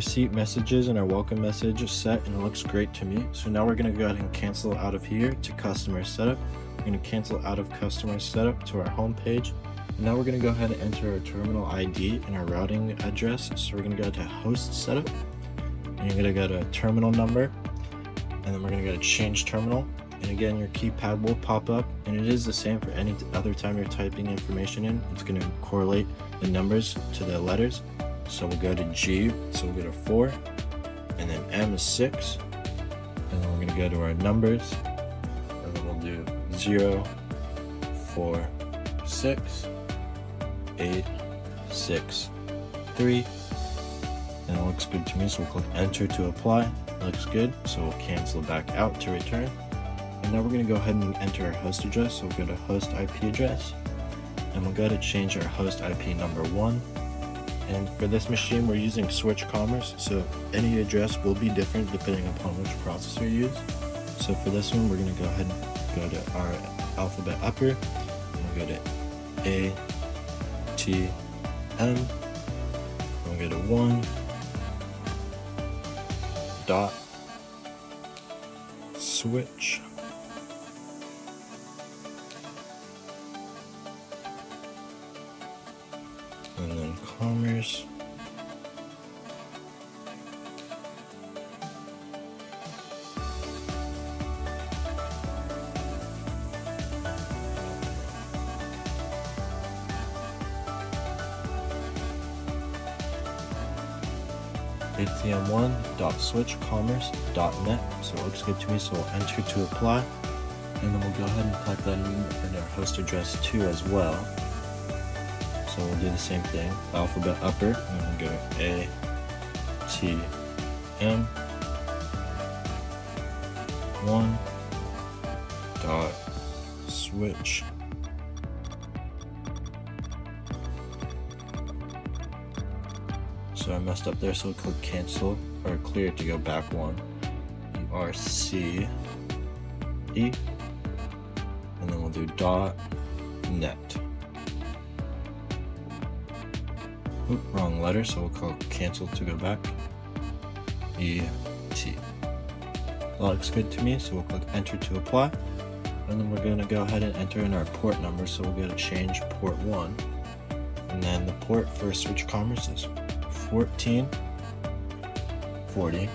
receipt messages and our welcome message is set and it looks great to me. So now we're going to go ahead and cancel out of here to customer setup. We're going to cancel out of customer setup to our home page. And now we're going to go ahead and enter our terminal ID and our routing address. So we're going to go to host setup and you're going to go to terminal number, and then we're going to go to change terminal. And again, your keypad will pop up, and it is the same for any other time you're typing information in. It's going to correlate the numbers to the letters. So we'll go to G, so we'll go to 4, and then M is 6, and then we're going to go to our numbers, and then we'll do 0, 4, 6, 8, 6, 3, and it looks good to me, so we'll click enter to apply. It looks good, so we'll cancel back out to return. And now we're going to go ahead and enter our host address, so we'll go to host IP address, and we'll go to change our host IP number 1. And for this machine, we're using Switch Commerce, so any address will be different depending upon which processor you use. So for this one, we're going to go ahead and go to our alphabet upper, and we'll go to A, T, M, and we'll go to 1, dot, switch, and then commerce, ATM1.switchcommerce.net. So it looks good to me, so we'll enter to apply, and then we'll go ahead and type that in our host address 2 as well. So we'll do the same thing, alphabet upper, and we'll go A, T, M, 1, dot, switch, so I messed up there, so we'll click cancel, or clear to go back 1, URC, E, and then we'll do dot, net. Oop, wrong letter, so we'll call cancel to go back, E-T. That looks good to me, so we'll click enter to apply, and then we're going to go ahead and enter in our port number, so we'll go to change port 1, and then the port for Switch Commerce is 1440, and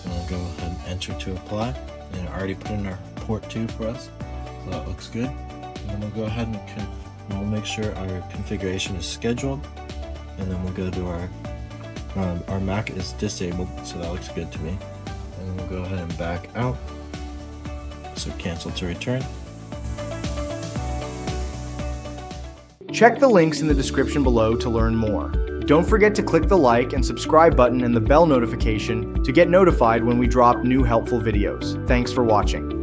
we'll go ahead and enter to apply, and I already put in our port 2 for us, so that looks good, and then we'll go ahead and we'll make sure our configuration is scheduled, and then we'll go to our Mac is disabled, so that looks good to me, and then we'll go ahead and back out, so cancel to return. Check the links in the description below to learn more. Don't forget to click the like and subscribe button and the bell notification to get notified when we drop new helpful videos. Thanks for watching.